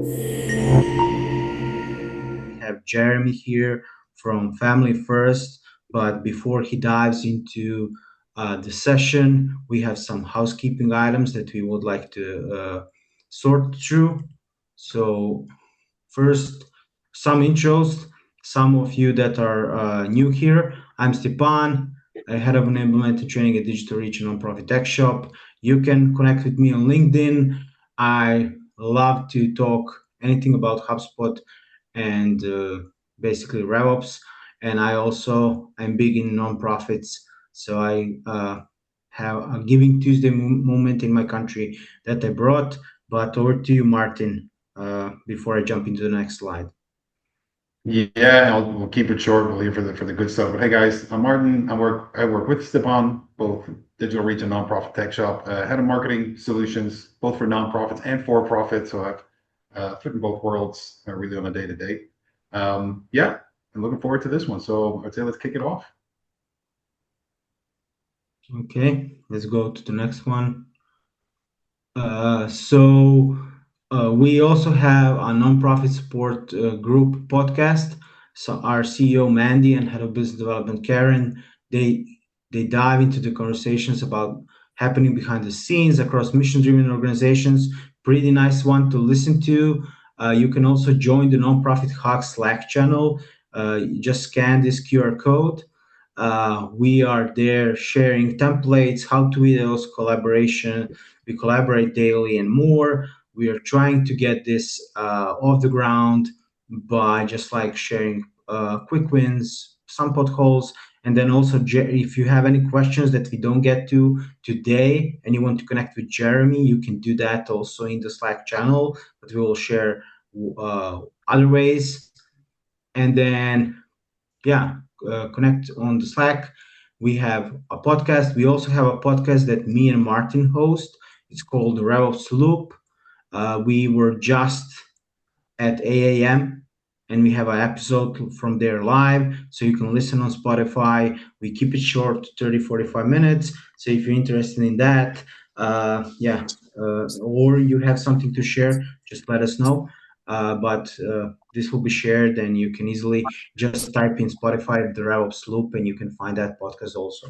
We have Jeremy here from Family First, but before he dives into the session, we have some housekeeping items that we would like to sort through. So, first, some intros. Some of you that are new here, I'm Stepan, head of enablement and training at Digital Reach and Nonprofit Tech Shop. You can connect with me on LinkedIn. I love to talk anything about HubSpot and basically RevOps. And I also am big in nonprofits, so I have a Giving Tuesday moment in my country that I brought. But over to you, Martin, before I jump into the next slide. Yeah, we'll keep it short. We'll leave for the good stuff. But hey, guys, I'm Martin. I work with Stepan, both digital reach and nonprofit tech shop, head of marketing solutions, both for nonprofits and for profit. So I've fit in both worlds really on a day to day. Yeah, I'm looking forward to this one. So I'd say let's kick it off. Okay, let's go to the next one. So we also have a nonprofit support group podcast. So our CEO Mandy and head of business development Karen, they they dive into the conversations about happening behind the scenes across mission-driven organizations. Pretty nice one to listen to. You can also join the Nonprofit Hack Slack channel. You just scan this QR code. We are there sharing templates, how-to videos, collaboration. We collaborate daily and more. We are trying to get this off the ground by just like sharing quick wins, some potholes, and then also if you have any questions that we don't get to today and you want to connect with Jeremy, you can do that also in the Slack channel, but we will share other ways. And then, yeah, connect on the Slack. We have a podcast. We also have a podcast that me and Martin host. It's called the RevOps Loop. We were just at 8 a.m. and we have an episode from there live. So you can listen on Spotify. We keep it short, 30, 45 minutes. So if you're interested in that, or you have something to share, just let us know. But this will be shared and you can easily just type in Spotify, the RevOps Loop, and you can find that podcast also.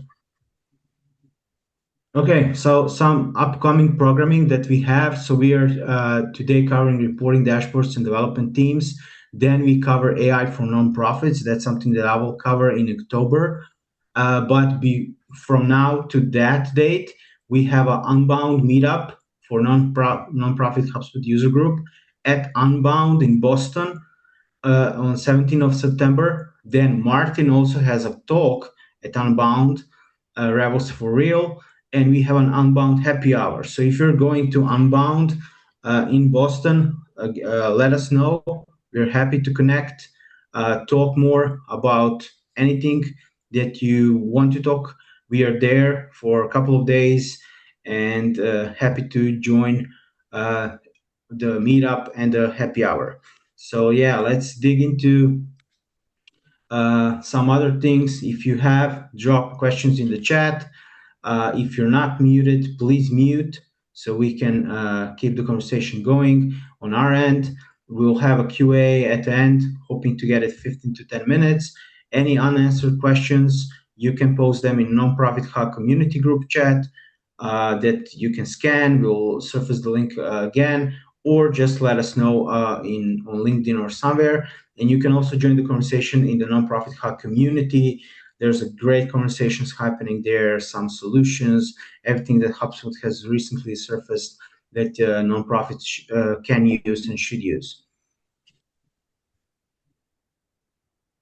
Okay, so some upcoming programming that we have. So we are today covering reporting dashboards and development teams. Then we cover AI for nonprofits. That's something that I will cover in October. From now to that date, we have an Unbound meetup for nonprofit HubSpot user group at Unbound in Boston on 17th of September. Then Martin also has a talk at Unbound, Rebels for Real, and we have an Unbound happy hour. So if you're going to Unbound in Boston, let us know. We're happy to connect, talk more about anything that you want to talk. We are there for a couple of days and happy to join the meetup and the happy hour. So yeah, let's dig into some other things. If you have, drop questions in the chat. If you're not muted, please mute so we can keep the conversation going on our end. We'll have a QA at the end, hoping to get it 15 to 10 minutes. Any unanswered questions, you can post them in Nonprofit Hack community group chat that you can scan. We'll surface the link again, or just let us know on LinkedIn or somewhere. And you can also join the conversation in the Nonprofit Hack community. There's a great conversations happening there, some solutions, everything that HubSpot has recently surfaced that nonprofits can use and should use.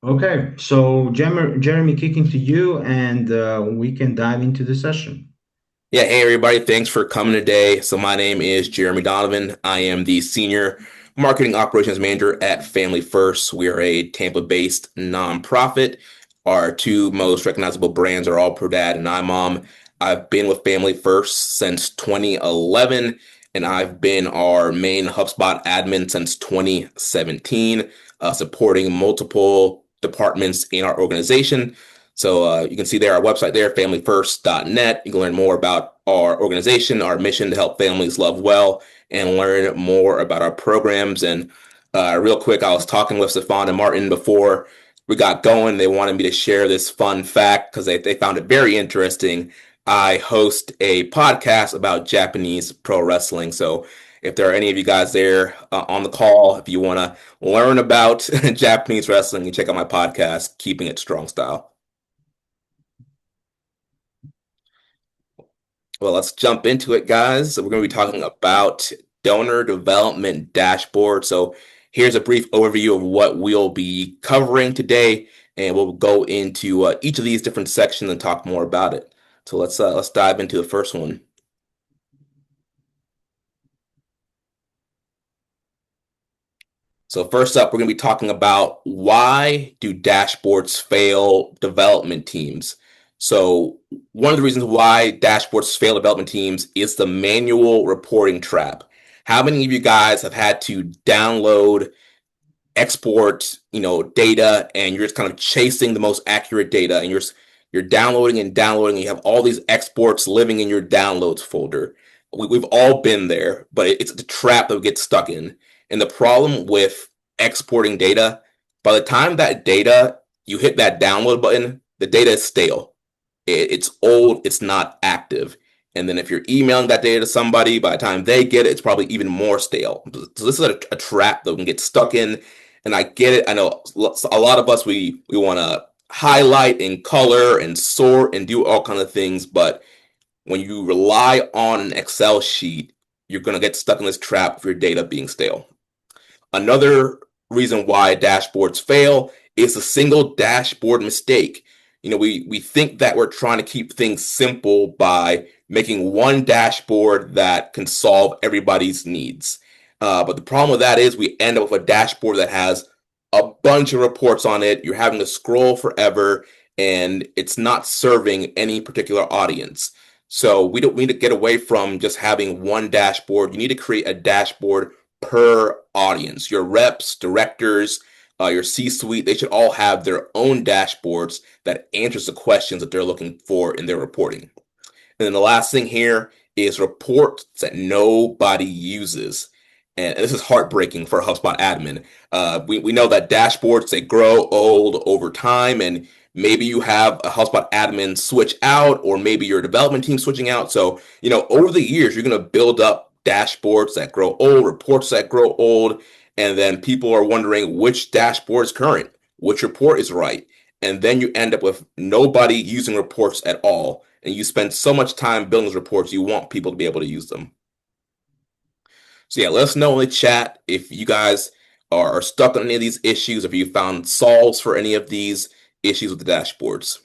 Okay, so Jeremy, kicking to you, and we can dive into the session. Yeah, hey everybody, thanks for coming today. So my name is Jeremy Donovan. I am the Senior Marketing Operations Manager at Family First. We are a Tampa-based nonprofit. Our two most recognizable brands are All Pro Dad and iMom. I've been with Family First since 2011, and I've been our main HubSpot admin since 2017, supporting multiple departments in our organization. So you can see there our website there, familyfirst.net. You can learn more about our organization, our mission to help families love well and learn more about our programs. And real quick, I was talking with Stefan and Martin before we got going. They wanted me to share this fun fact because they found it very interesting. I host a podcast about Japanese pro wrestling. So if there are any of you guys there on the call, if you want to learn about Japanese wrestling, you check out my podcast, Keeping It Strong Style. Well, let's jump into it, guys. So we're going to be talking about donor development dashboard. So here's a brief overview of what we'll be covering today, and we'll go into each of these different sections and talk more about it. So let's dive into the first one. So first up, we're going to be talking about why do dashboards fail development teams? So one of the reasons why dashboards fail development teams is the manual reporting trap. How many of you guys have had to download, export, data, and you're just kind of chasing the most accurate data, and you're downloading and downloading, and you have all these exports living in your downloads folder? We've all been there, but it's the trap that we get stuck in. And the problem with exporting data, by the time that data, you hit that download button, the data is stale. It's old, it's not active. And then if you're emailing that data to somebody, by the time they get it, it's probably even more stale. So this is a trap that we can get stuck in. And I get it. I know a lot of us, we want to highlight and color and sort and do all kinds of things. But when you rely on an Excel sheet, you're going to get stuck in this trap of your data being stale. Another reason why dashboards fail is a single dashboard mistake. We think that we're trying to keep things simple by making one dashboard that can solve everybody's needs. But the problem with that is we end up with a dashboard that has a bunch of reports on it. You're having to scroll forever, and it's not serving any particular audience. So we don't need to get away from just having one dashboard. You need to create a dashboard per audience. Your reps, directors, your C-suite, they should all have their own dashboards that answers the questions that they're looking for in their reporting. And then the last thing here is reports that nobody uses. And this is heartbreaking for a HubSpot admin. We know that dashboards, they grow old over time, and maybe you have a HubSpot admin switch out, or maybe your development team switching out. So, over the years, you're going to build up dashboards that grow old, reports that grow old, and then people are wondering which dashboard is current, which report is right. And then you end up with nobody using reports at all. And you spend so much time building those reports, you want people to be able to use them. So yeah, let us know in the chat if you guys are stuck on any of these issues, if you found solves for any of these issues with the dashboards.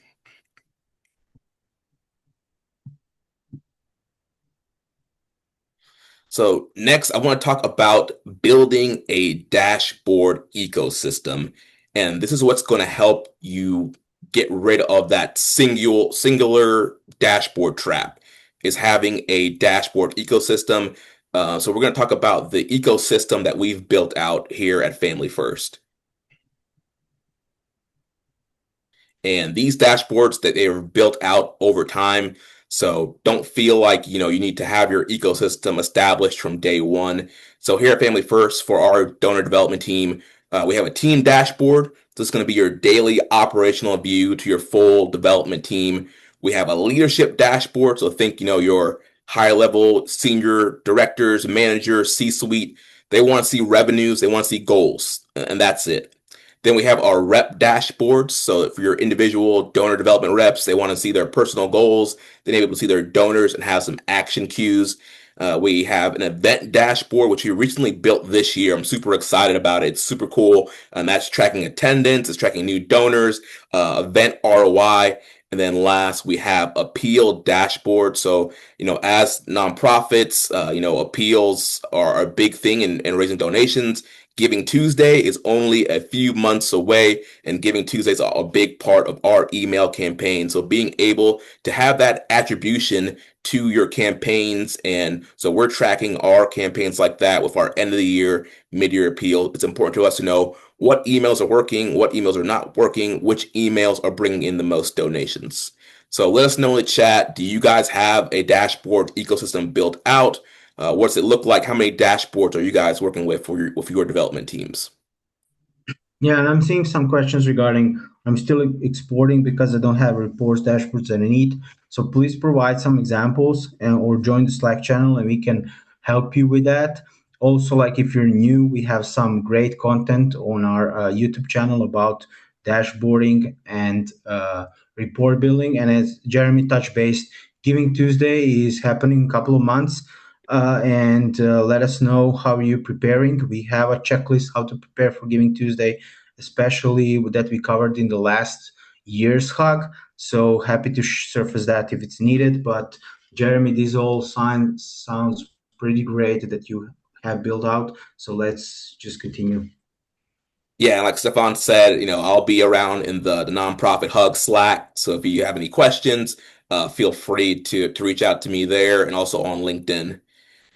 So next, I want to talk about building a dashboard ecosystem. And this is what's going to help you get rid of that singular dashboard trap, is having a dashboard ecosystem. So we're going to talk about the ecosystem that we've built out here at Family First. And these dashboards that they were built out over time. So don't feel like, you need to have your ecosystem established from day one. So here at Family First, for our donor development team, we have a team dashboard. This is going to be your daily operational view to your full development team. We have a leadership dashboard. So think, your higher level senior directors, managers, C-suite. They want to see revenues. They want to see goals. And that's it. Then we have our rep dashboards. So for your individual donor development reps, they want to see their personal goals. They're able to see their donors and have some action cues. We have an event dashboard, which we recently built this year. I'm super excited about it. It's super cool. And that's tracking attendance. It's tracking new donors, event ROI. And then last, we have appeal dashboard. So, as nonprofits, appeals are a big thing in raising donations. Giving Tuesday is only a few months away, and Giving Tuesday is a big part of our email campaign. So being able to have that attribution to your campaigns, and so we're tracking our campaigns like that with our end of the year, mid-year appeal. It's important to us to know what emails are working, what emails are not working, which emails are bringing in the most donations. So let us know in the chat, do you guys have a dashboard ecosystem built out? What's it look like? How many dashboards are you guys working with for with your development teams? Yeah, and I'm seeing some questions regarding I'm still exporting because I don't have reports, dashboards that I need. So please provide some examples or join the Slack channel and we can help you with that. Also, like if you're new, we have some great content on our YouTube channel about dashboarding and report building. And as Jeremy touched base, Giving Tuesday is happening in a couple of months. And let us know how you're preparing. We have a checklist how to prepare for Giving Tuesday, especially that we covered in the last year's hug. So happy to surface that if it's needed. But Jeremy, this all sounds pretty great that you have built out. So let's just continue. Yeah, and like Stefan said, I'll be around in the nonprofit hug Slack. So if you have any questions, feel free to reach out to me there and also on LinkedIn.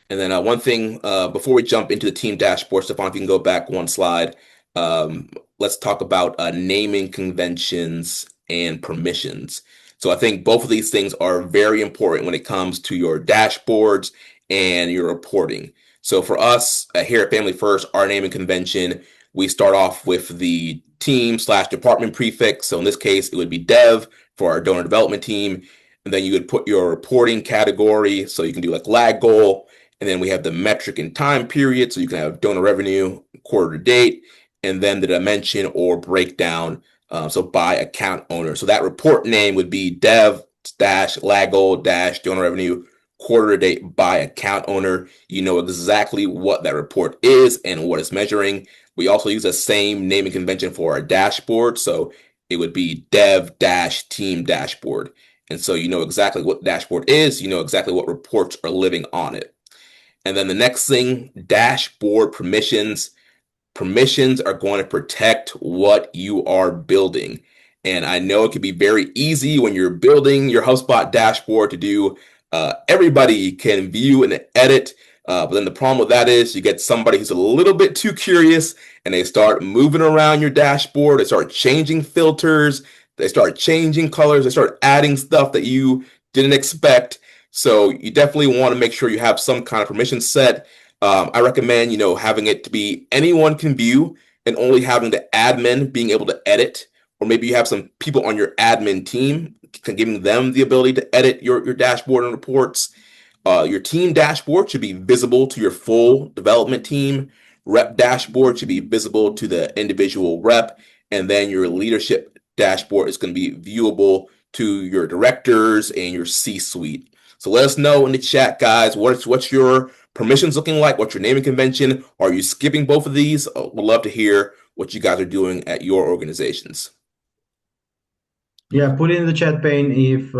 And then one thing before we jump into the team dashboard, Stefan, if you can go back one slide, let's talk about naming conventions and permissions. So I think both of these things are very important when it comes to your dashboards and your reporting. So for us here at Family First, our naming convention, we start off with the team/department prefix. So in this case, it would be dev for our donor development team. And then you would put your reporting category. So you can do like lag goal. And then we have the metric and time period. So you can have donor revenue, quarter to date, and then the dimension or breakdown. So by account owner. So that report name would be dev dash lag goal dash donor revenue quarter to date by account owner. You know exactly what that report is and what it's measuring. We also use the same naming convention for our dashboard. So it would be dev dash team dashboard. And so you know exactly what the dashboard is. You know exactly what reports are living on it. And then the next thing, dashboard permissions. Permissions are going to protect what you are building. And I know it can be very easy when you're building your HubSpot dashboard to do everybody can view and edit. But then the problem with that is you get somebody who's a little bit too curious and they start moving around your dashboard. They start changing filters. They start changing colors. They start adding stuff that you didn't expect. So you definitely want to make sure you have some kind of permission set. I recommend, having it to be anyone can view and only having the admin being able to edit, or maybe you have some people on your admin team, giving them the ability to edit your dashboard and reports. Your team dashboard should be visible to your full development team. Rep dashboard should be visible to the individual rep. And then your leadership dashboard is going to be viewable to your directors and your C-suite. So let us know in the chat, guys, what's your permissions looking like? What's your naming convention? Are you skipping both of these? We'd love to hear what you guys are doing at your organizations. Yeah, put it in the chat pane if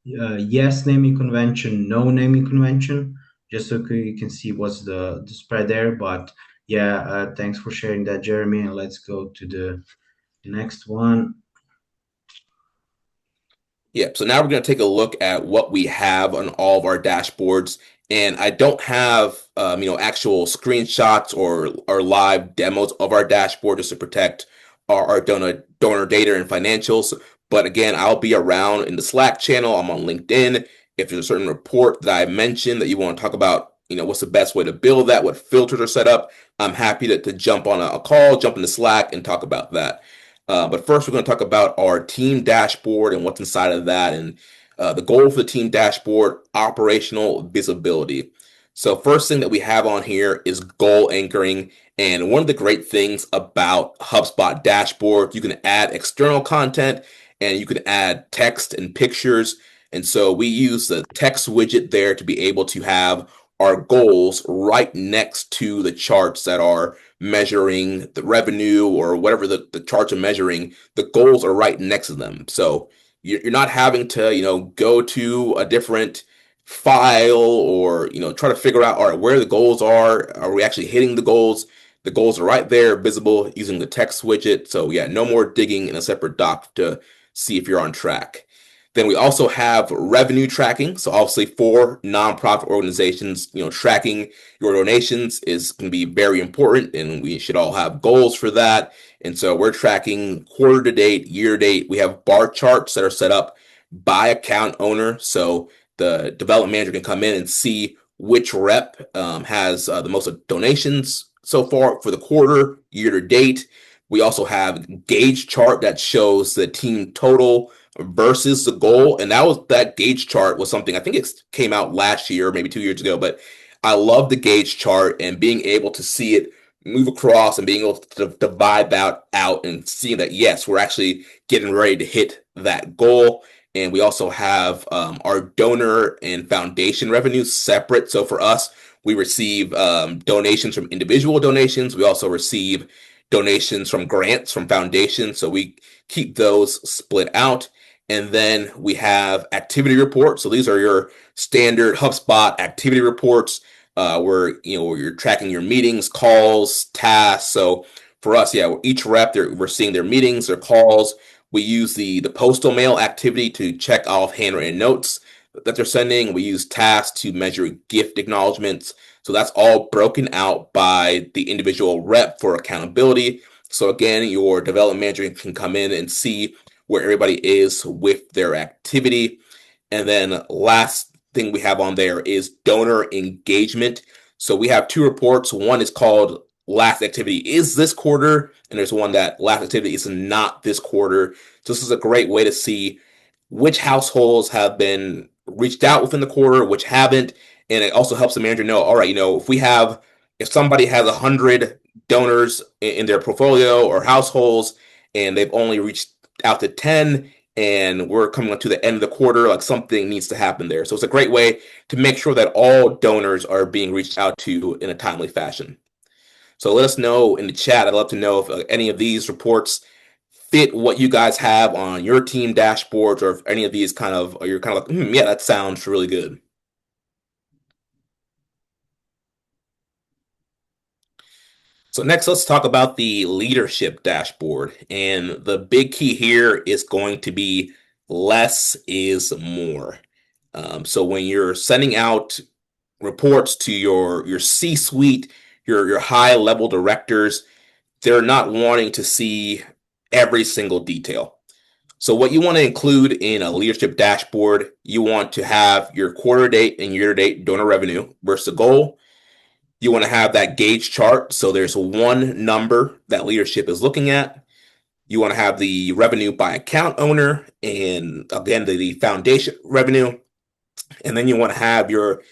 yes naming convention, no naming convention, just so you can see what's the spread there. But yeah, thanks for sharing that, Jeremy. And let's go to the next one. Yeah, so now we're going to take a look at what we have on all of our dashboards. And I don't have, actual screenshots or live demos of our dashboard just to protect our donor data and financials. But again, I'll be around in the Slack channel. I'm on LinkedIn. If there's a certain report that I mentioned that you want to talk about, what's the best way to build that, what filters are set up, I'm happy to jump on a call, jump into Slack and talk about that. But first, we're going to talk about our team dashboard and what's inside of that. And the goal for the team dashboard, operational visibility. So first thing that we have on here is goal anchoring. And one of the great things about HubSpot dashboard, you can add external content and you can add text and pictures. And so we use the text widget there to be able to have our goals right next to the charts that are measuring the revenue or whatever the charts are measuring. The goals are right next to them. So you're not having to, go to a different file or, try to figure out, all right, where the goals are. Are we actually hitting the goals? The goals are right there, visible using the text widget. So yeah, no more digging in a separate doc to see if you're on track. Then we also have revenue tracking. So obviously for nonprofit organizations, tracking your donations is going to be very important and we should all have goals for that. And so we're tracking quarter to date, year to date. We have bar charts that are set up by account owner. So the development manager can come in and see which rep has the most donations so far for the quarter, year to date. We also have gauge chart that shows the team total versus the goal, and that gauge chart was something I think it came out last year, maybe 2 years ago. But I love the gauge chart and being able to see it move across and being able to divide that out and seeing that yes, we're actually getting ready to hit that goal. And we also have our donor and foundation revenues separate. So for us, we receive donations from individual donations. We also receive donations from grants from foundations. So we keep those split out. And then we have activity reports. So these are your standard HubSpot activity reports where you're tracking your meetings, calls, tasks. So for us, yeah, each rep, we're seeing their meetings, their calls. We use the postal mail activity to check off handwritten notes that they're sending. We use tasks to measure gift acknowledgments. So that's all broken out by the individual rep for accountability. So again, your development manager can come in and see where everybody is with their activity. And then last thing we have on there is donor engagement. So we have two reports. One is called last activity is this quarter, and there's one that last activity is not this quarter. So this is a great way to see which households have been reached out within the quarter, which haven't. And it also helps the manager know, all right, if somebody has 100 donors in their portfolio or households and they've only reached out to 10 and we're coming up to the end of the quarter, like something needs to happen there. So it's a great way to make sure that all donors are being reached out to in a timely fashion. So let us know in the chat. I'd love to know if any of these reports fit what you guys have on your team dashboards, or if any of these you're kind of like, yeah, that sounds really good. So next, let's talk about the leadership dashboard. And the big key here is going to be less is more. So when you're sending out reports to your C-suite, your high-level directors, they're not wanting to see every single detail. So what you want to include in a leadership dashboard, you want to have your quarter date and year to date donor revenue versus the goal. You want to have that gauge chart. So there's one number that leadership is looking at. You want to have the revenue by account owner and again, the foundation revenue. And then you want to have your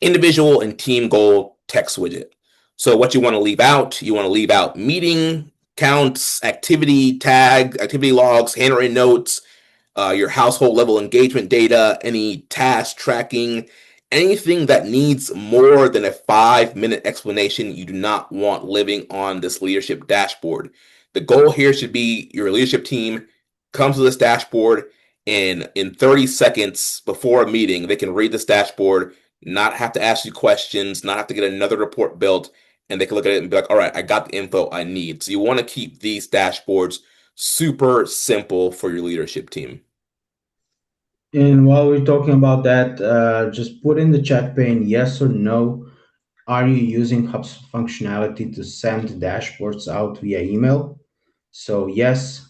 individual and team goal text widget. So what you want to leave out meeting counts, activity tag, activity logs, handwritten notes, your household level engagement data, any task tracking, anything that needs more than a 5-minute explanation you do not want living on this leadership dashboard. The goal here should be your leadership team comes to this dashboard and in 30 seconds before a meeting, they can read this dashboard, not have to ask you questions, not have to get another report built, and they can look at it and be like, all right, I got the info I need. So you want to keep these dashboards super simple for your leadership team. And while we're talking about that, just put in the chat pane yes or no. Are you using HubSpot functionality to send dashboards out via email? So yes,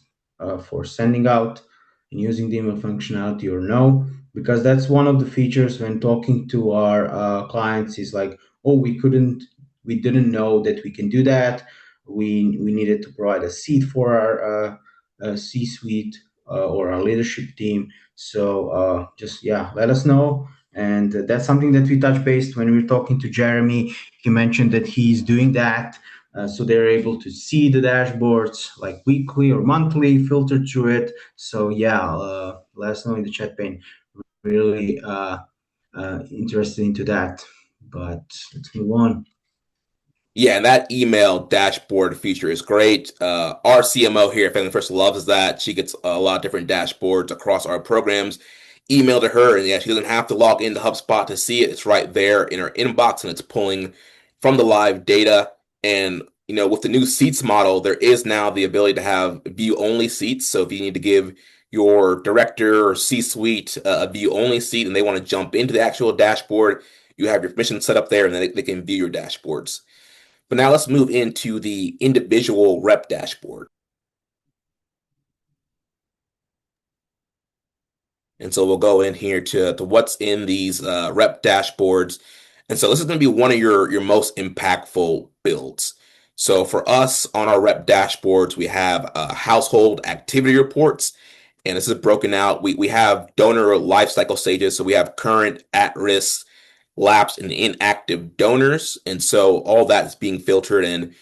for sending out and using the email functionality, or no, because that's one of the features when talking to our clients is like, oh, we didn't know that we can do that. We needed to provide a seat for our C-suite or our leadership team. So just yeah, let us know. And that's something that we touch base when we were talking to Jeremy. He mentioned that he's doing that. So they're able to see the dashboards like weekly or monthly, filter through it. So yeah, let us know in the chat pane. Really interested into that. But let's move on. Yeah, and that email dashboard feature is great. Our CMO here at Family First loves that. She gets a lot of different dashboards across our programs. Email to her, and yeah, she doesn't have to log into HubSpot to see it. It's right there in her inbox, and it's pulling from the live data. And with the new seats model, there is now the ability to have view-only seats. So if you need to give your director or C-suite a view-only seat, and they want to jump into the actual dashboard, you have your permission set up there, and then they can view your dashboards. But now let's move into the individual rep dashboard. And so we'll go in here to what's in these rep dashboards. And so this is going to be one of your most impactful builds. So for us on our rep dashboards, we have household activity reports, and this is broken out. We have donor life cycle stages. So we have current, at-risk, lapsed, and inactive donors. And so all that is being filtered. And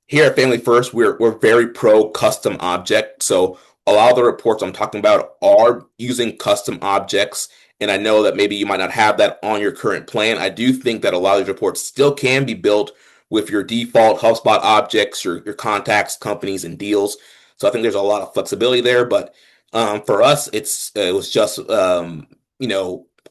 here at Family First, we're very pro custom object. So a lot of the reports I'm talking about are using custom objects. And I know that maybe you might not have that on your current plan. I do think that a lot of these reports still can be built with your default HubSpot objects, your contacts, companies, and deals. So I think there's a lot of flexibility there. But for us, it was just custom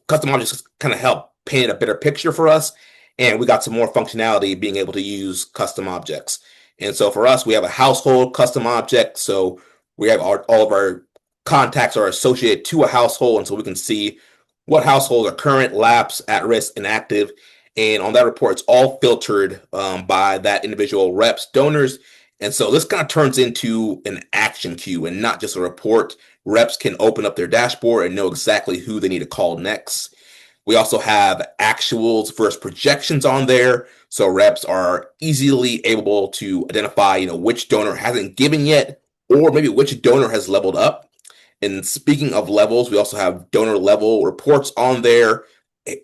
objects kind of help paint a better picture for us, and we got some more functionality being able to use custom objects. And so for us, we have a household custom object. So we have all of our contacts are associated to a household, and so we can see what households are current, lapse, at risk, and active. And on that report, it's all filtered by that individual reps, donors. And so this kind of turns into an action queue and not just a report. Reps can open up their dashboard and know exactly who they need to call next. We also have actuals versus projections on there. So reps are easily able to identify, which donor hasn't given yet, or maybe which donor has leveled up. And speaking of levels, we also have donor level reports on there.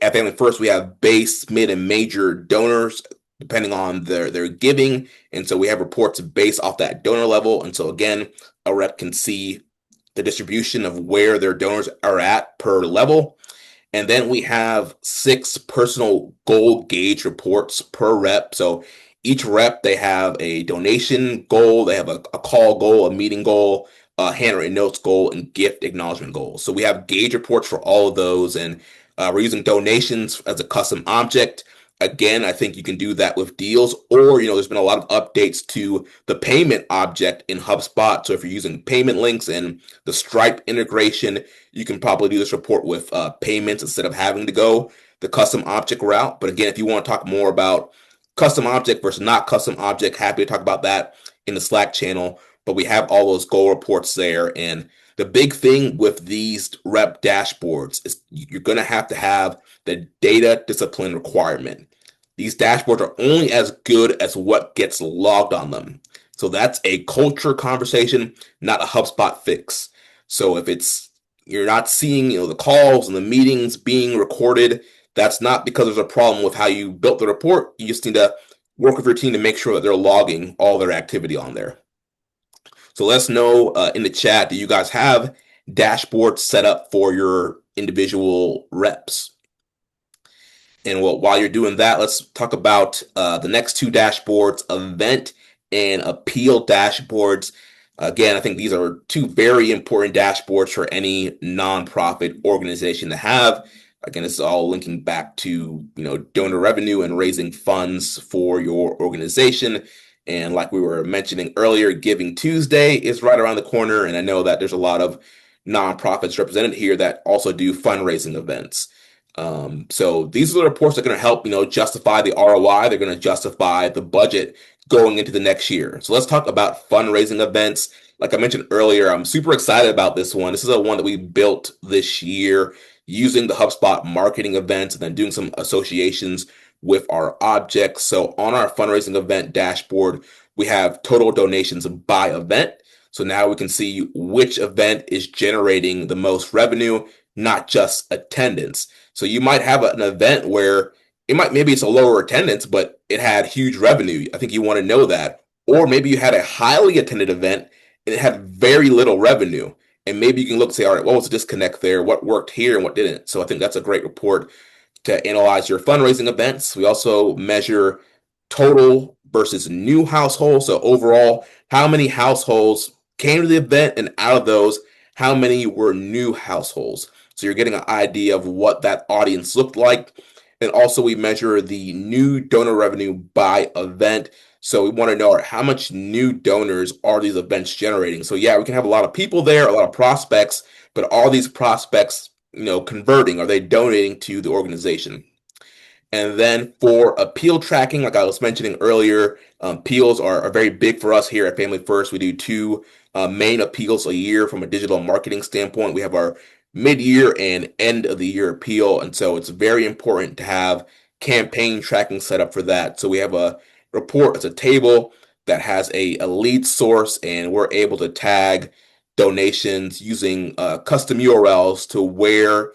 At Family First, we have base, mid, and major donors depending on their giving. And so we have reports based off that donor level. And so again, a rep can see the distribution of where their donors are at per level. And then we have 6 personal goal gauge reports per rep. So each rep, they have a donation goal, they have a call goal, a meeting goal, a handwritten notes goal, and gift acknowledgement goal. So we have gauge reports for all of those. And we're using donations as a custom object. Again, I think you can do that with deals, or, there's been a lot of updates to the payment object in HubSpot. So if you're using payment links and the Stripe integration, you can probably do this report with payments instead of having to go the custom object route. But again, if you want to talk more about custom object versus not custom object, happy to talk about that in the Slack channel. But we have all those goal reports there. And the big thing with these rep dashboards is you're going to have the data discipline requirement. These dashboards are only as good as what gets logged on them. So that's a culture conversation, not a HubSpot fix. So if you're not seeing, the calls and the meetings being recorded, that's not because there's a problem with how you built the report. You just need to work with your team to make sure that they're logging all their activity on there. So let us know in the chat, do you guys have dashboards set up for your individual reps? And while you're doing that, let's talk about the next 2 dashboards, event and appeal dashboards. Again, I think these are 2 very important dashboards for any nonprofit organization to have. Again, this is all linking back to, donor revenue and raising funds for your organization. And like we were mentioning earlier, Giving Tuesday is right around the corner. And I know that there's a lot of nonprofits represented here that also do fundraising events. So these are the reports that are going to help, justify the ROI. They're going to justify the budget going into the next year. So let's talk about fundraising events. Like I mentioned earlier, I'm super excited about this one. This is a one that we built this year using the HubSpot marketing events and then doing some associations with our objects. So on our fundraising event dashboard, we have total donations by event. So now we can see which event is generating the most revenue, not just attendance. So you might have an event where maybe it's a lower attendance, but it had huge revenue. I think you want to know that. Or maybe you had a highly attended event and it had very little revenue. And maybe you can look and say, all right, what was the disconnect there? What worked here and what didn't? So I think that's a great report to analyze your fundraising events. We also measure total versus new households. So overall, how many households came to the event, and out of those, how many were new households? So you're getting an idea of what that audience looked like. And also we measure the new donor revenue by event. So we want to know how much new donors are these events generating. So yeah, we can have a lot of people there, a lot of prospects, but are these prospects converting? Are they donating to the organization? And then for appeal tracking, like I was mentioning earlier, appeals are very big for us here at Family First. We do 2 main appeals a year from a digital marketing standpoint. We have our mid-year and end of the year appeal. And so it's very important to have campaign tracking set up for that. So we have a report, it's a table that has a lead source, and we're able to tag donations using custom URLs to where,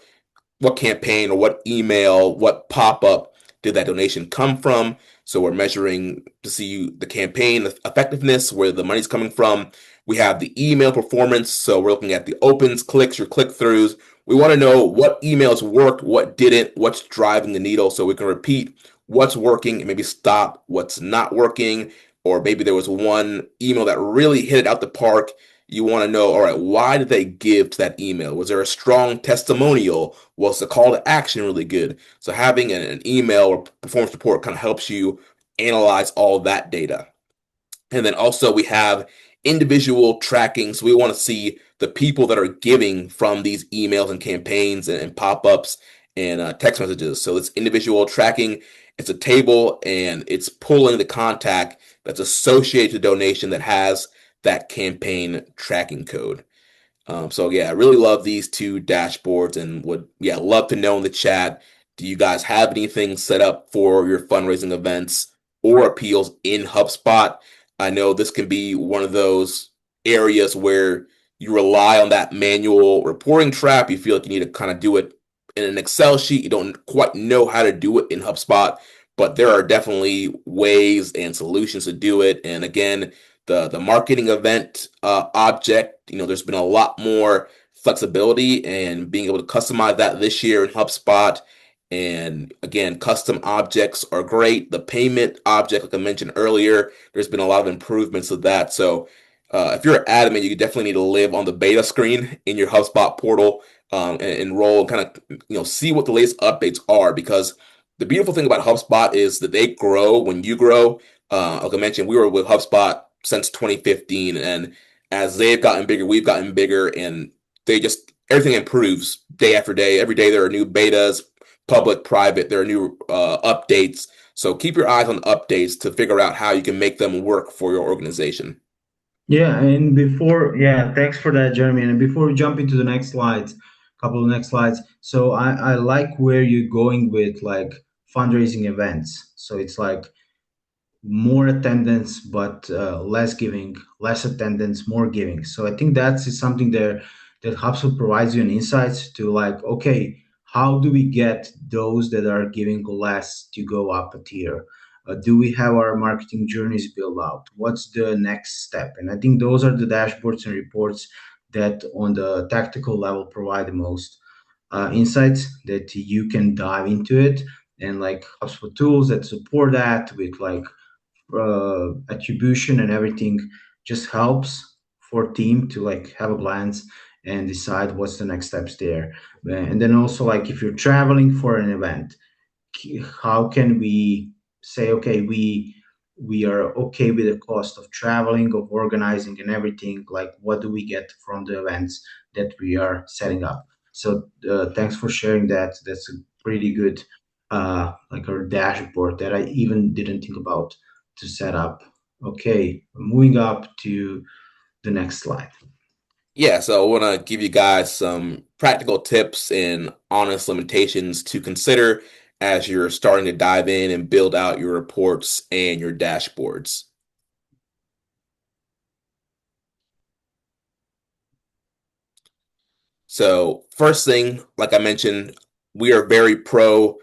what campaign or what email, what pop-up did that donation come from. So we're measuring to see the campaign effectiveness, where the money's coming from. We have the email performance. So we're looking at the opens, clicks, your click-throughs. We want to know what emails worked, what didn't, what's driving the needle, so we can repeat what's working and maybe stop what's not working. Or maybe there was one email that really hit it out the park. You want to know, all right, why did they give to that email? Was there a strong testimonial? Was the call to action really good? So having an email or performance report kind of helps you analyze all that data. And then also we have individual tracking. So we want to see the people that are giving from these emails and campaigns and pop-ups and text messages. So it's individual tracking. It's a table, and it's pulling the contact that's associated to the donation that has that campaign tracking code. So yeah, I really love these two dashboards, and would love to know in the chat, do you guys have anything set up for your fundraising events or appeals in HubSpot? I know this can be one of those areas where you rely on that manual reporting trap. You feel like you need to kind of do it in an Excel sheet. You don't quite know how to do it in HubSpot, but there are definitely ways and solutions to do it. And again, the marketing event object, there's been a lot more flexibility and being able to customize that this year in HubSpot. And again, custom objects are great. The payment object, like I mentioned earlier, there's been a lot of improvements to that. So if you're an admin, you definitely need to live on the beta screen in your HubSpot portal, and enroll and kind of see what the latest updates are, because the beautiful thing about HubSpot is that they grow when you grow. Like I mentioned, we were with HubSpot since 2015, and as they've gotten bigger, we've gotten bigger, and everything improves day after day. Every day there are new betas, public, private, there are new updates. So keep your eyes on updates to figure out how you can make them work for your organization. Yeah, thanks for that, Jeremy. And before we jump into the next slides, couple of next slides. So I like where you're going with like fundraising events. So it's like more attendance, but less giving, less attendance, more giving. So I think that's something there that HubSpot provides you an insights to like, okay, how do we get those that are giving less to go up a tier? Do we have our marketing journeys built out? What's the next step? And I think those are the dashboards and reports that on the tactical level provide the most insights that you can dive into it. And like HubSpot tools that support that with like attribution and everything just helps for team to like have a glance and decide what's the next steps there. And then also like if you're traveling for an event, how can we say, okay, we are okay with the cost of traveling, of organizing and everything, like what do we get from the events that we are setting up? So thanks for sharing that. That's a pretty good like our dashboard that I even didn't think about to set up. Okay, moving up to the next slide. Yeah, so I want to give you guys some practical tips and honest limitations to consider as you're starting to dive in and build out your reports and your dashboards. So first thing, like I mentioned, we are very pro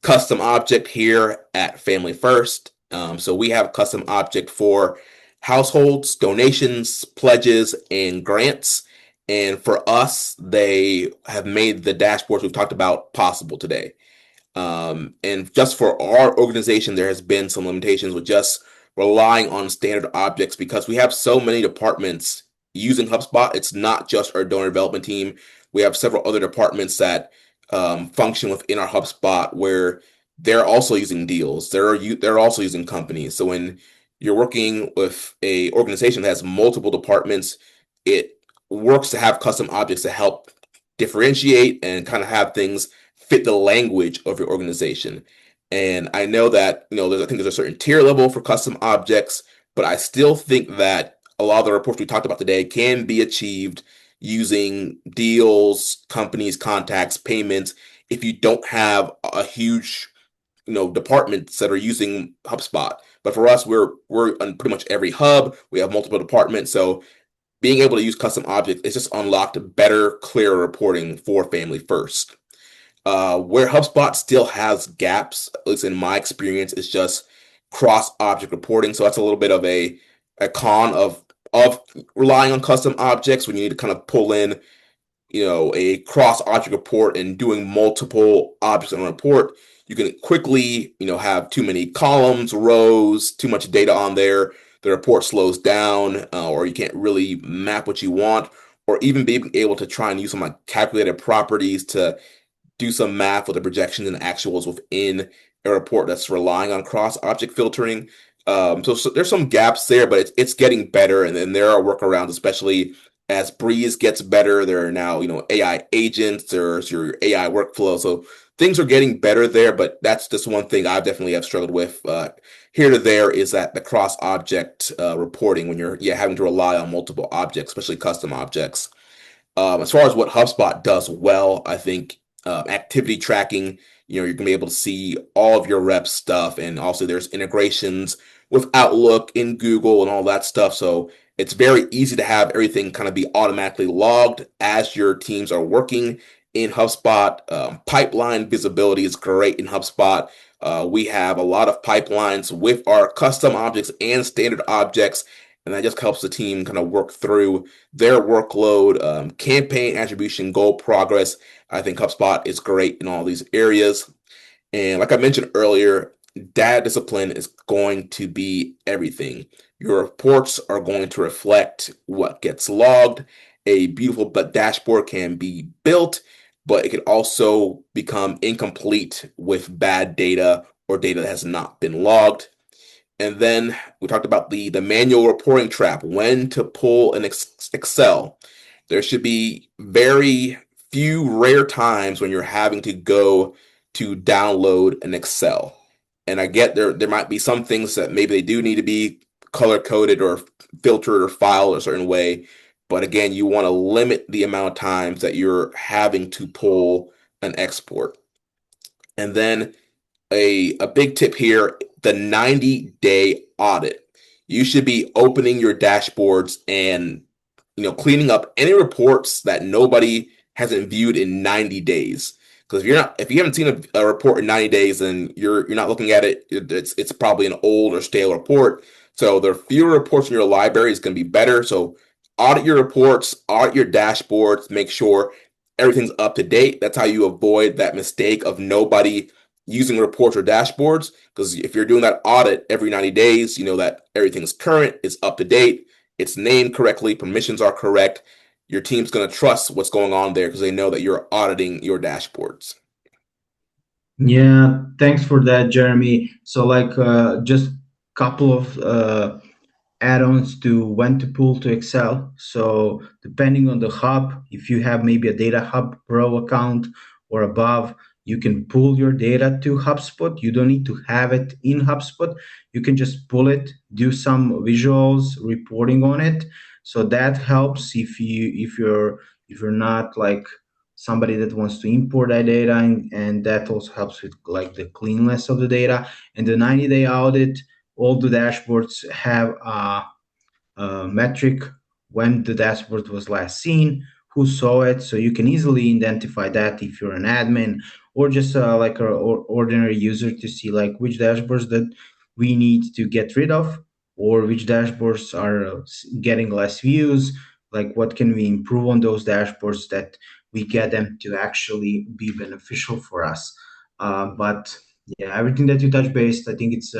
custom object here at Family First. So we have custom object for households, donations, pledges, and grants. And for us, they have made the dashboards we've talked about possible today. And just for our organization, there has been some limitations with just relying on standard objects because we have so many departments using HubSpot. It's not just our donor development team. We have several other departments that function within our HubSpot where they're also using deals. They're also using companies. So when you're working with a organization that has multiple departments, it works to have custom objects to help differentiate and kind of have things fit the language of your organization. And I know that, I think there's a certain tier level for custom objects, but I still think that a lot of the reports we talked about today can be achieved using deals, companies, contacts, payments, if you don't have a huge departments that are using HubSpot. But for us, we're on pretty much every hub. We have multiple departments, so being able to use custom objects is just unlocked better, clearer reporting for Family First. Where HubSpot still has gaps, at least in my experience, is just cross object reporting. So that's a little bit of a con of relying on custom objects when you need to kind of pull in a cross object report and doing multiple objects on a report. You can quickly have too many columns, rows, too much data on there. The report slows down, or you can't really map what you want, or even being able to try and use some like calculated properties to do some math with the projections and actuals within a report that's relying on cross object filtering. So there's some gaps there, but it's getting better, and then there are workarounds, especially as Breeze gets better. There are now AI agents, there's your AI workflow, so things are getting better there. But that's just one thing I definitely have struggled with here to there, is that the cross object reporting when you're having to rely on multiple objects, especially custom objects. As far as what HubSpot does well, I think activity tracking, you're going to be able to see all of your rep stuff. And also there's integrations with Outlook in Google and all that stuff. So it's very easy to have everything kind of be automatically logged as your teams are working in HubSpot. Pipeline visibility is great in HubSpot. We have a lot of pipelines with our custom objects and standard objects, and that just helps the team kind of work through their workload, campaign attribution, goal progress. I think HubSpot is great in all these areas. And like I mentioned earlier, data discipline is going to be everything. Your reports are going to reflect what gets logged. A beautiful dashboard can be built, but it can also become incomplete with bad data or data that has not been logged. And then we talked about the manual reporting trap, when to pull an Excel. There should be very few rare times when you're having to go to download an Excel. And I get there might be some things that maybe they do need to be color coded or filtered or filed a certain way. But again, you want to limit the amount of times that you're having to pull an export. And then a big tip here, the 90-day audit. You should be opening your dashboards and cleaning up any reports that nobody hasn't viewed in 90 days. Because if you haven't seen a report in 90 days, then you're not looking at it. It's probably an old or stale report. So the fewer reports in your library is going to be better. So audit your reports, audit your dashboards, make sure everything's up to date. That's how you avoid that mistake of nobody using reports or dashboards. Because if you're doing that audit every 90 days, you know that everything's current, it's up to date, it's named correctly, permissions are correct. Your team's going to trust what's going on there because they know that you're auditing your dashboards. Yeah, thanks for that, Jeremy. So, just couple of add-ons to when to pull to Excel. So, depending on the hub, if you have maybe a Data Hub Pro account or above, you can pull your data to HubSpot. You don't need to have it in HubSpot. You can just pull it, do some visuals, reporting on it. So that helps if you're not like somebody that wants to import that data, and that also helps with like the cleanliness of the data. And the 90-day audit, all the dashboards have a metric when the dashboard was last seen, who saw it, so you can easily identify that if you're an admin or just like an ordinary user, to see like which dashboards that we need to get rid of, or which dashboards are getting less views, like what can we improve on those dashboards that we get them to actually be beneficial for us. But yeah, everything that you touch based, I think it's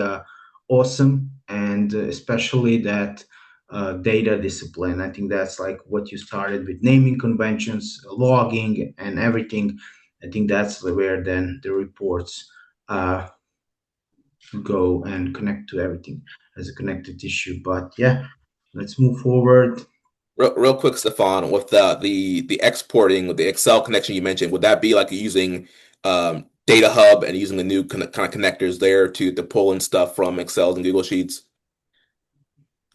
awesome, and especially that data discipline. I think that's like what you started with, naming conventions, logging, and everything. I think that's where then the reports uh, go and connect to everything as a connected tissue. But yeah, let's move forward. Real quick, Stefan, with the exporting with the Excel connection you mentioned, would that be like using Data Hub and using the new kind of connectors there to pull in stuff from Excel and Google Sheets?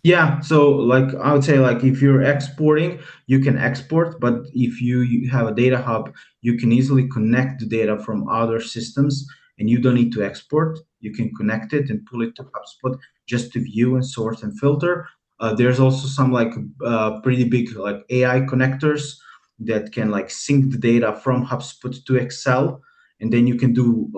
Yeah, so like I would say, like if you're exporting, you can export, but if you have a data hub, you can easily connect the data from other systems and you don't need to export. You can connect it and pull it to HubSpot just to view and sort and filter. There's also some like pretty big like AI connectors that can like sync the data from HubSpot to Excel, and then you can do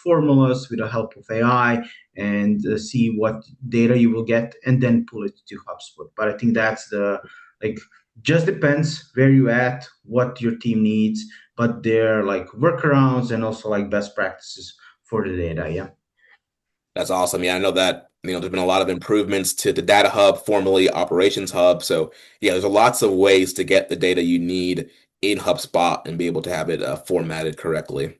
formulas with the help of AI and see what data you will get, and then pull it to HubSpot. But I think that's the like just depends where you at, what your team needs, but they're like workarounds and also like best practices for the data. Yeah. That's awesome. Yeah, I know that, there's been a lot of improvements to the data hub, formerly operations hub. So yeah, there's lots of ways to get the data you need in HubSpot and be able to have it formatted correctly.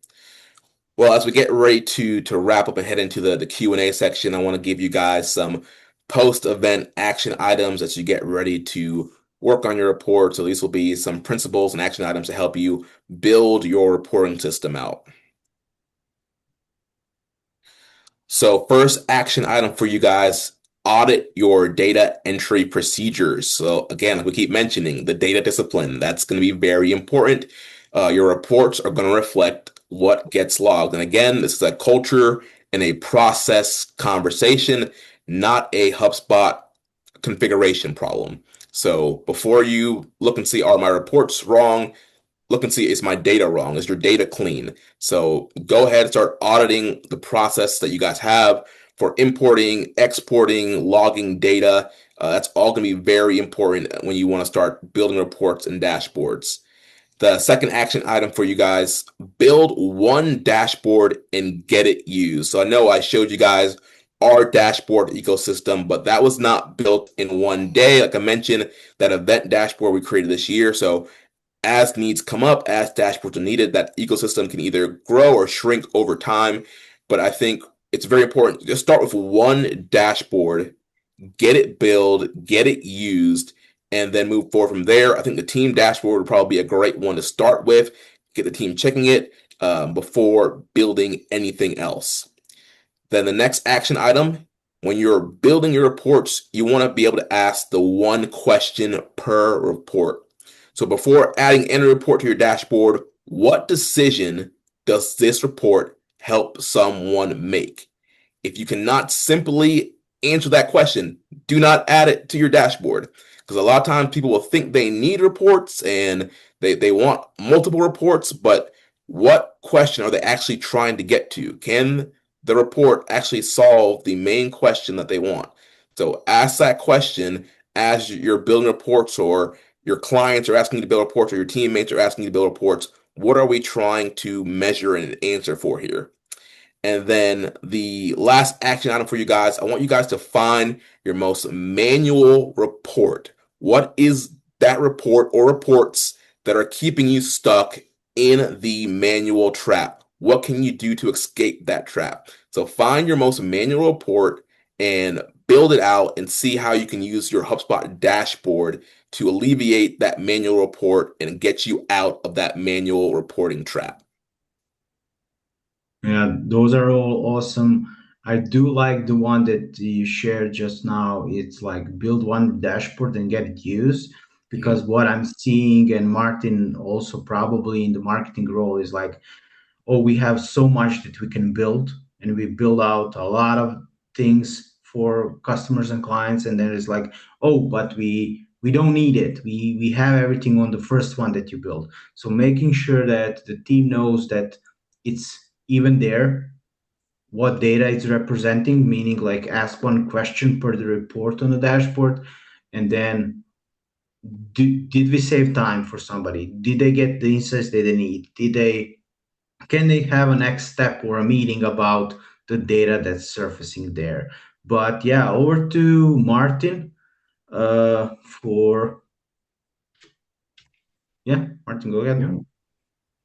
Well, as we get ready to wrap up and head into the Q&A section, I want to give you guys some post-event action items as you get ready to work on your report. So these will be some principles and action items to help you build your reporting system out. So first action item for you guys, audit your data entry procedures. So again, like we keep mentioning, the data discipline, that's going to be very important. Your reports are going to reflect what gets logged. And again, this is a culture and a process conversation, not a HubSpot configuration problem. So before you look and see, are my reports wrong? Look and see, is my data wrong? Is your data clean? So go ahead and start auditing the process that you guys have for importing, exporting, logging data. That's all going to be very important when you want to start building reports and dashboards. The second action item for you guys, build one dashboard and get it used. So I know I showed you guys our dashboard ecosystem, but that was not built in one day. Like I mentioned, that event dashboard we created this year. So as needs come up, as dashboards are needed, that ecosystem can either grow or shrink over time. But I think it's very important to just start with one dashboard, get it built, get it used, and then move forward from there. I think the team dashboard would probably be a great one to start with, get the team checking it before building anything else. Then the next action item, when you're building your reports, you want to be able to ask the one question per report. So before adding any report to your dashboard, what decision does this report help someone make? If you cannot simply answer that question, do not add it to your dashboard. Because a lot of times people will think they need reports and they want multiple reports, but what question are they actually trying to get to? Can the report actually solve the main question that they want? So ask that question as you're building reports, or your clients are asking you to build reports, or your teammates are asking you to build reports. What are we trying to measure and answer for here? And then the last action item for you guys, I want you guys to find your most manual report. What is that report or reports that are keeping you stuck in the manual trap? What can you do to escape that trap? So find your most manual report and build it out and see how you can use your HubSpot dashboard to alleviate that manual report and get you out of that manual reporting trap. Yeah, those are all awesome. I do like the one that you shared just now. It's like build one dashboard and get it used. Because Mhm. what I'm seeing, and Martin also probably in the marketing role, is like, oh, we have so much that we can build, and we build out a lot of things for customers and clients, and then it's like, oh, but we don't need it. We have everything on the first one that you build. So making sure that the team knows that it's even there, what data it's representing, meaning like ask one question per the report on the dashboard, and then did we save time for somebody? Did they get the insights that they need? Did they can they have a next step or a meeting about the data that's surfacing there? But yeah, over to Martin for yeah, Martin, go ahead. Yeah.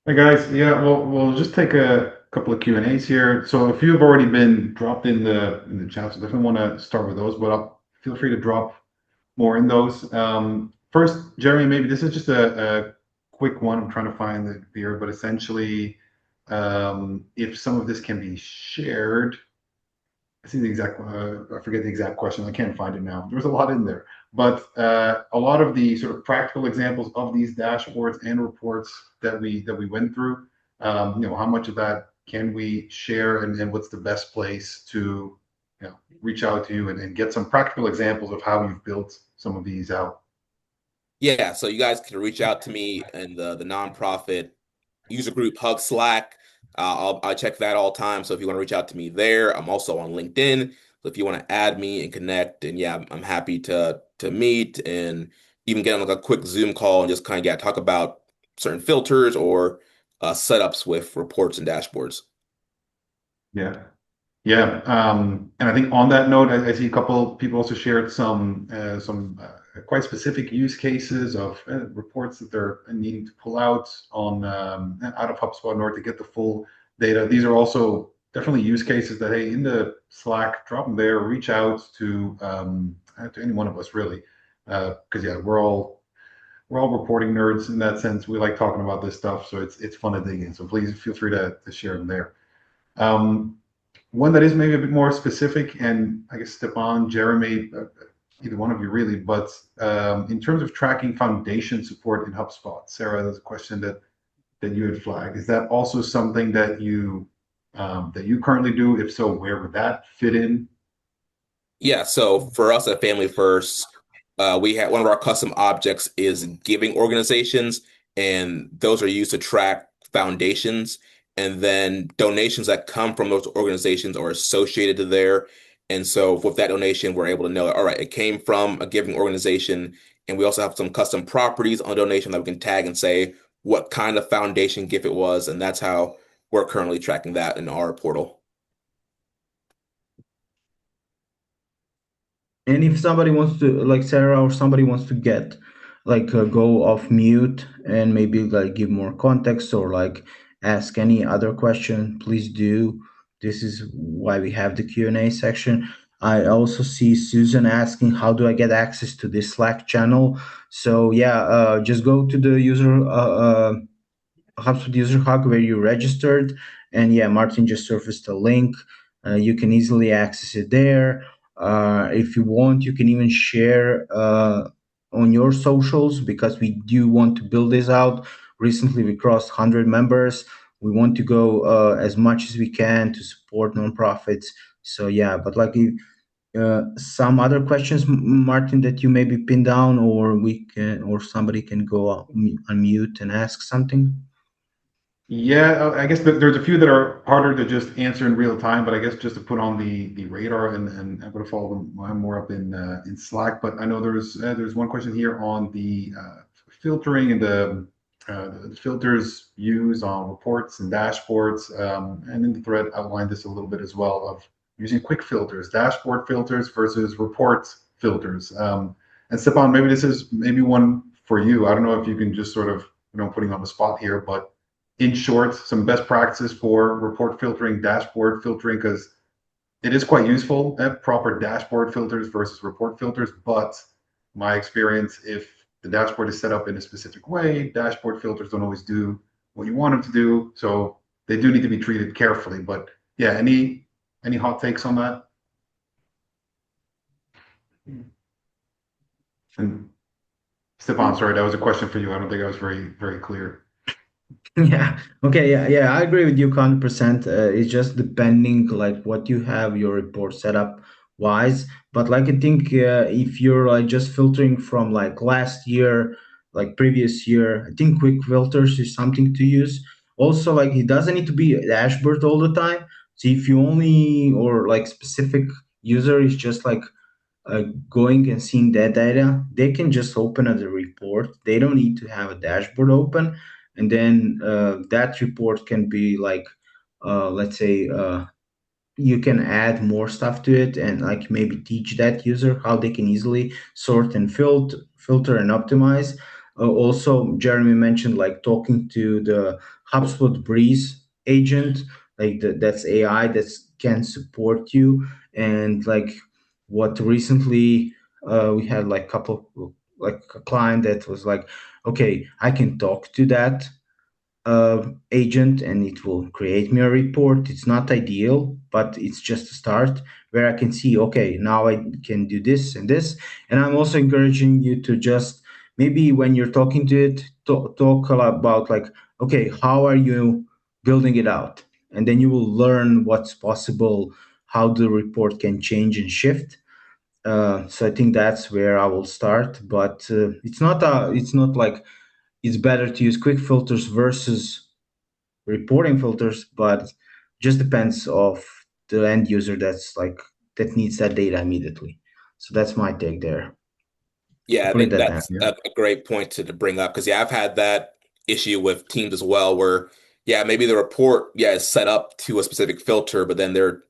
Hey guys, yeah, we'll just take a couple of Q&As here. So if you have already been dropped in the chat, so definitely want to start with those, but feel free to drop more in those. First, Jeremy, maybe this is just a quick one. I'm trying to find the here, but essentially, if some of this can be shared, I see the exact, I forget the exact question. I can't find it now. There's a lot in there, but a lot of the sort of practical examples of these dashboards and reports that we went through, how much of that can we share, and what's the best place to reach out to you and get some practical examples of how you've built some of these out? Yeah, so you guys can reach out to me in the nonprofit user group Hug Slack. I check that all the time. So if you want to reach out to me there, I'm also on LinkedIn. So if you want to add me and connect, and yeah, I'm happy to meet and even get on like a quick Zoom call and just kind of talk about certain filters or setups with reports and dashboards. Yeah. Yeah, and I think on that note, I see a couple people also shared some quite specific use cases of reports that they're needing to pull out of HubSpot in order to get the full data. These are also definitely use cases that, hey, in the Slack, drop them there, reach out to any one of us really, because yeah, we're all reporting nerds in that sense. We like talking about this stuff, so it's fun to dig in. So please feel free to share them there. Um, One that is maybe a bit more specific, and I guess Stepan, Jeremy, either one of you really, but in terms of tracking foundation support in HubSpot, Sarah, there's a question that you had flagged. Is that also something that you currently do? If so, where would that fit in? Yeah, so for us at Family First, we have one of our custom objects is giving organizations, and those are used to track foundations, and then donations that come from those organizations are associated to there. And so with that donation, we're able to know, all right, it came from a giving organization, and we also have some custom properties on donation that we can tag and say what kind of foundation gift it was, and that's how we're currently tracking that in our portal. And if somebody wants to, like Sarah, or somebody wants to get, like, go off mute and maybe like give more context or like ask any other question, please do. This is why we have the Q&A section. I also see Susan asking, how do I get access to this Slack channel? So yeah, just go to the HubSpot User Hub where you registered, and yeah, Martin just surfaced a link. You can easily access it there. If you want, you can even share on your socials, because we do want to build this out. Recently, we crossed 100 members. We want to go as much as we can to support nonprofits. So yeah, but like some other questions, Martin, that you maybe pin down, or we can, or somebody can go unmute and ask something. Yeah, I guess there's a few that are harder to just answer in real time, but I guess just to put on the radar, and I'm going to follow them more up in Slack. But I know there's one question here on the filtering and the filters used on reports and dashboards, and in the thread outlined this a little bit as well of using quick filters, dashboard filters versus report filters. And Stepan, maybe this is maybe one for you. I don't know if you can just sort of, putting on the spot here, but in short, some best practices for report filtering, dashboard filtering, because it is quite useful, proper dashboard filters versus report filters. But my experience, if the dashboard is set up in a specific way, dashboard filters don't always do what you want them to do. So they do need to be treated carefully. But yeah, any hot takes on that? And Stepan, sorry, that was a question for you. I don't think I was very, very clear. Yeah. Okay. Yeah. Yeah. I agree with you 100%. It's just depending like what you have your report set up wise. But like I think if you're like just filtering from like last year, like previous year, I think quick filters is something to use. Also, like it doesn't need to be a dashboard all the time. So if you only, or like specific user is just like going and seeing that data, they can just open as a report. They don't need to have a dashboard open. And then that report can be like, let's say, you can add more stuff to it and like maybe teach that user how they can easily sort and filter and optimize. Also, Jeremy mentioned like talking to the HubSpot Breeze agent, like that's AI that can support you. And like what recently we had like couple, like a client that was like, okay, I can talk to that agent and it will create me a report. It's not ideal, but it's just a start where I can see, okay, now I can do this and this. And I'm also encouraging you to just maybe when you're talking to it, talk a lot about like, okay, how are you building it out? and then you will learn what's possible, how the report can change and shift. So I think that's where I will start. But it's not like it's better to use quick filters versus reporting filters, but just depends of the end user that needs that data immediately. So that's my take there. Yeah, I Putting think that down. that's a great point to bring up because yeah, I've had that issue with teams as well where yeah, maybe the report yeah is set up to a specific filter, but then they're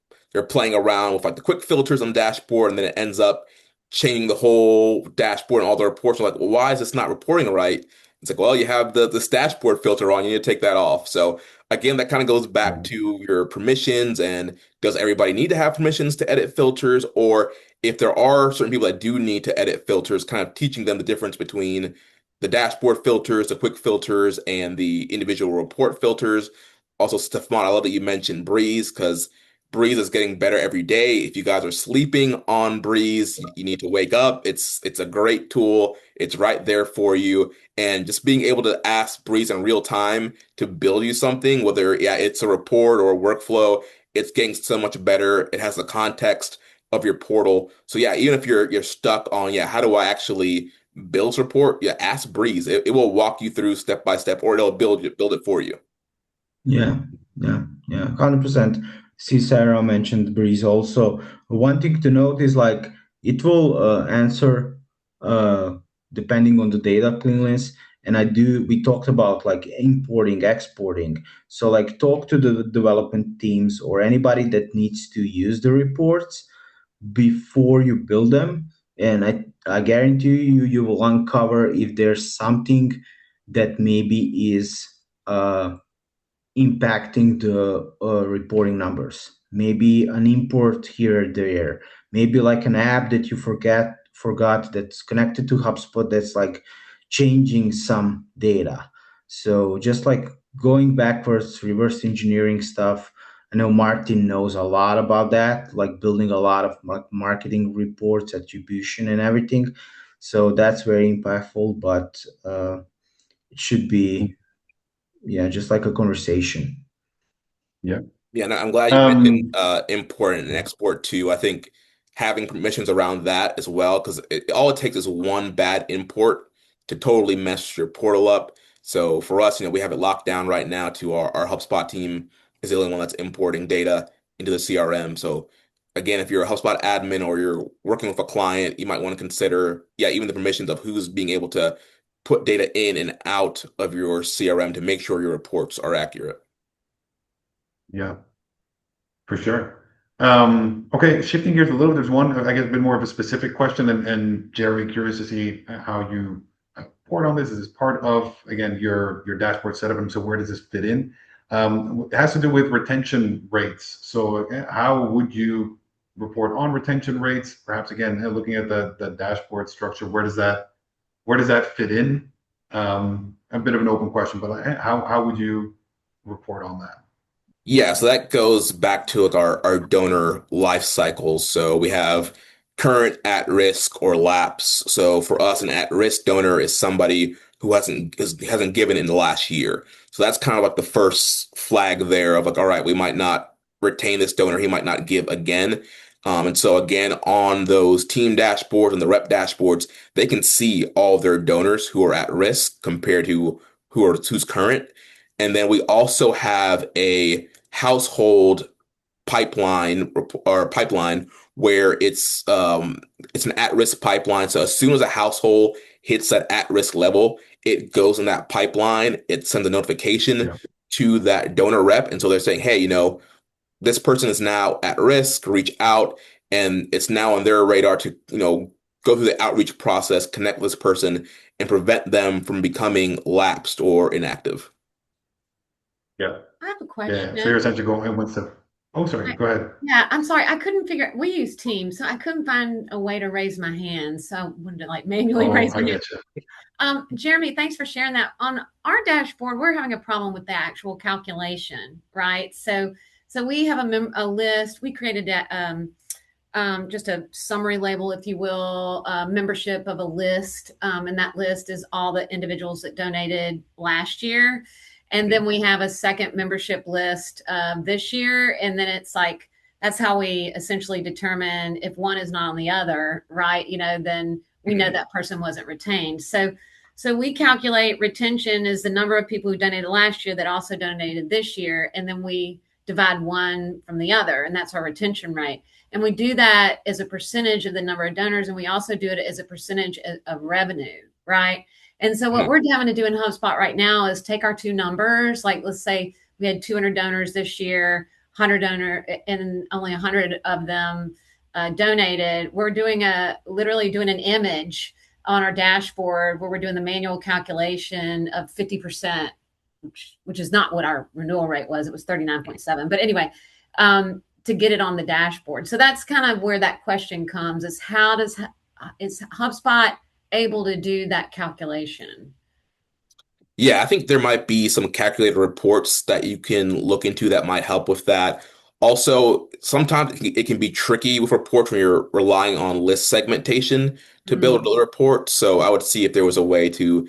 playing around with like the quick filters on the dashboard, and then it ends up changing the whole dashboard and all the reports. Are like, well, why is this not reporting right? It's like, well, you have this dashboard filter on, you need to take that off. So again, that kind of goes back Yeah. to your permissions and does everybody need to have permissions to edit filters, or if there are certain people that do need to edit filters, kind of teaching them the difference between the dashboard filters, the quick filters, and the individual report filters. Also, Stefan, I love that you mentioned Breeze because Breeze is getting better every day. If you guys are sleeping on Breeze, you need to wake up. It's a great tool. It's right there for you. And just being able to ask Breeze in real time to build you something, whether yeah, it's a report or a workflow, it's getting so much better. It has the context of your portal. So yeah, even if you're stuck on yeah, how do I actually build report? Yeah, ask Breeze. It will walk you through step by step, or it'll build it for you. Yeah, yeah, 100%. See, Sarah mentioned Breeze also. One thing to note is like it will answer uh, depending on the data cleanliness. And we talked about like importing, exporting. So like talk to the development teams or anybody that needs to use the reports before you build them. And I guarantee you will uncover if there's something that maybe is impacting the reporting numbers. Maybe an import here or there. Maybe like an app that you forgot that's connected to HubSpot that's like changing some data. So just like going backwards, reverse engineering stuff. I know Martin knows a lot about that, like building a lot of marketing reports, attribution, and everything. So that's very impactful, but it should be, yeah, just like a conversation. Yeah. Yeah, and I'm glad you mentioned Um, import and export too. I think having permissions around that as well, because all it takes is one bad import to totally mess your portal up. So for us, we have it locked down right now to our HubSpot team is the only one that's importing data into the CRM. So again, if you're a HubSpot admin or you're working with a client, you might want to consider, yeah, even the permissions of who's being able to put data in and out of your CRM to make sure your reports are accurate. yeah, for sure. Okay, shifting gears a little, there's one, I guess, a bit more of a specific question, and Jeremy, curious to see how you report on this. Is this part of, again, your dashboard setup, and so where does this fit in? It has to do with retention rates. So how would you report on retention rates? Perhaps again, looking at the dashboard structure, where does that fit in? A bit of an open question, but how would you report on that? Yeah, so that goes back to like our donor life cycles. So we have current at risk or lapse. So for us, an at risk donor is somebody who hasn't given in the last year. So that's kind of like the first flag there of like, all right, we might not retain this donor. He might not give again. And so again, on those team dashboards and the rep dashboards, they can see all their donors who are at risk compared to who's current. And then we also have a household pipeline where it's an at-risk pipeline. So as soon as a household hits that at-risk level, it goes in that pipeline. It sends a notification Yeah. to that donor rep, and so they're saying, hey, this person is now at risk. Reach out, and it's now on their radar to go through the outreach process, connect with this person, and prevent them from becoming lapsed or inactive. Yeah. I have a Yeah. So you're question. essentially going in one step. Oh, sorry. Go ahead. Yeah, I'm sorry. I couldn't figure. We use Teams, so I couldn't find a way to raise my hand. So I wanted to like manually Oh, raise I my hand. get you. Jeremy, thanks for sharing that. On our dashboard, we're having a problem with the actual calculation, right? So we have a list. We created that just a summary label, if you will, membership of a list, and that list is all the individuals that donated last year. And then we have a second membership list this year. And then it's like, that's how we essentially determine if one is not on the other, right? Then we know that person wasn't retained. So we calculate retention is the number of people who donated last year that also donated this year. And then we divide one from the other, and that's our retention rate. And we do that as a percentage of the number of donors. And we also do it as a percentage of revenue, right? And so what we're having to do in HubSpot right now is take our two numbers, like let's say we had 200 donors this year, 100 donor, and only 100 of them donated. We're literally doing an image on our dashboard where we're doing the manual calculation of 50%, which is not what our renewal rate was. It was 39.7. But anyway, to get it on the dashboard. So that's kind of where that question comes: is is HubSpot able to do that calculation? Yeah, I think there might be some calculated reports that you can look into that might help with that. Also, sometimes it can be tricky with reports when you're relying on list segmentation to build a report. So I would see if there was a way to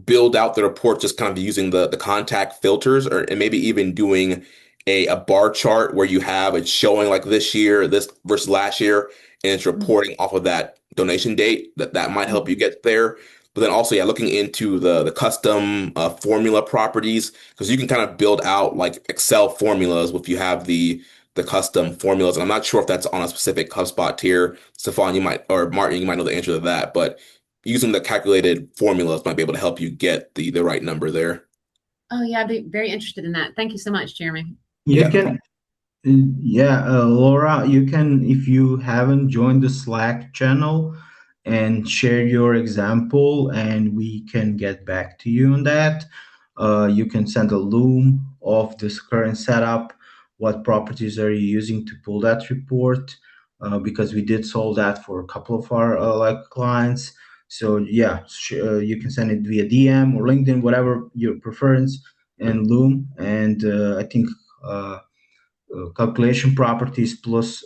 build out the report just kind of using the contact filters, or and maybe even doing a bar chart where you have it showing like this year, this versus last year, and it's reporting off of that donation date. That might help you get there. But then also, yeah, looking into the custom formula properties, because you can kind of build out like Excel formulas if you have the custom formulas. And I'm not sure if that's on a specific HubSpot tier. Stefan, you might, or Martin, you might know the answer to that. But using the calculated formulas might be able to help you get the right number there. Oh yeah, I'd be very interested in that. Thank you so much, Jeremy. You Yeah. can, Laura, you can, if you haven't joined the Slack channel, and share your example, and we can get back to you on that. You can send a loom of this current setup. What properties are you using to pull that report? Because we did solve that for a couple of our clients. So yeah, you can send it via DM or LinkedIn, whatever your preference, and Loom. And I think calculation properties plus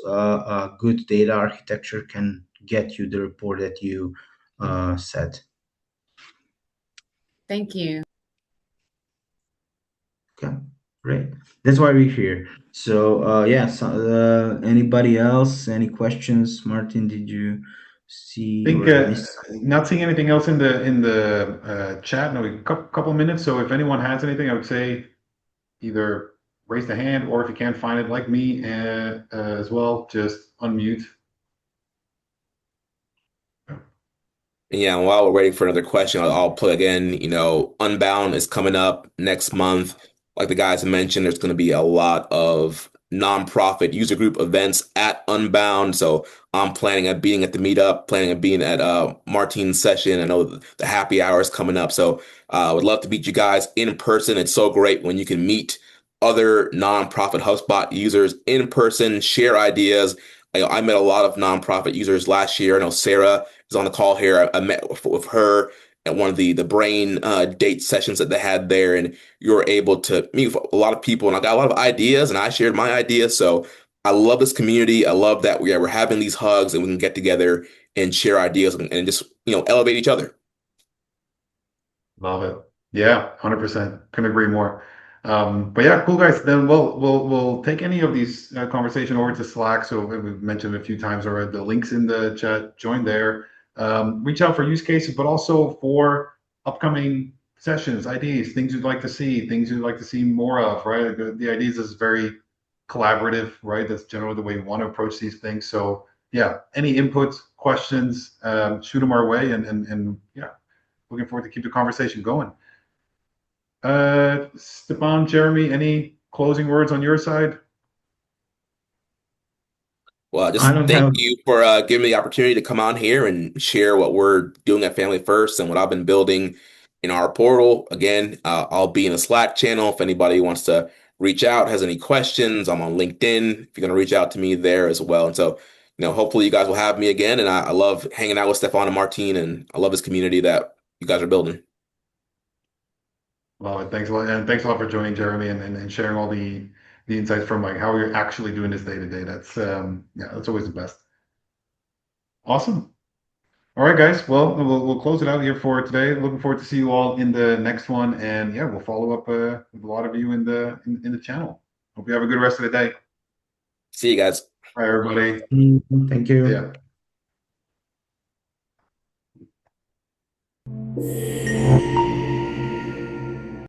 good data architecture can get you the report that you said. Thank you. Okay, great. That's why we're here. So anybody else? Any questions? Martin, did you see I think or miss? not seeing anything else in the chat. No, a couple minutes. So if anyone has anything, I would say either raise the hand, or if you can't find it, like me as well, just unmute. Yeah, and while we're waiting for another question, I'll plug in, Unbound is coming up next month. Like the guys mentioned, there's going to be a lot of nonprofit user group events at Unbound. So I'm planning on being at the meetup, planning on being at Martin's session. I know the happy hour is coming up. So I would love to meet you guys in person. It's so great when you can meet other nonprofit HubSpot users in person, share ideas. I met a lot of nonprofit users last year. I know Sarah is on the call here. I met with her at one of the brain date sessions that they had there, and you were able to meet with a lot of people, and I got a lot of ideas, and I shared my ideas. So I love this community. I love that we're having these hugs and we can get together and share ideas and just elevate each other. Love it. Yeah, 100%. Couldn't agree more. But yeah, cool guys. Then we'll take any of these conversation over to Slack. So we've mentioned a few times already the links in the chat. Join there. Reach out for use cases, but also for upcoming sessions, ideas, things you'd like to see, things you'd like to see more of. Right. The ideas is very collaborative. Right. That's generally the way we want to approach these things. So yeah, any inputs, questions, shoot them our way, and yeah, looking forward to keep the conversation going. Stefan, Jeremy, any closing words on your side? Well, I just don't thank have. you for giving me the opportunity to come on here and share what we're doing at Family First and what I've been building in our portal. Again, I'll be in the Slack channel if anybody wants to reach out, has any questions. I'm on LinkedIn if you're going to reach out to me there as well. And so, hopefully you guys will have me again. And I love hanging out with Stefan and Martine, and I love this community that you guys are building. Well, thanks a lot, and thanks a lot for joining, Jeremy, and sharing all the insights from like how you're actually doing this day to day. That's yeah, that's always the best. Awesome. All right, guys. Well, we'll close it out here for today. Looking forward to see you all in the next one, and yeah, we'll follow up with a lot of you in the channel. Hope you have a good rest of the day. See you guys. Bye, everybody. Thank you. See ya.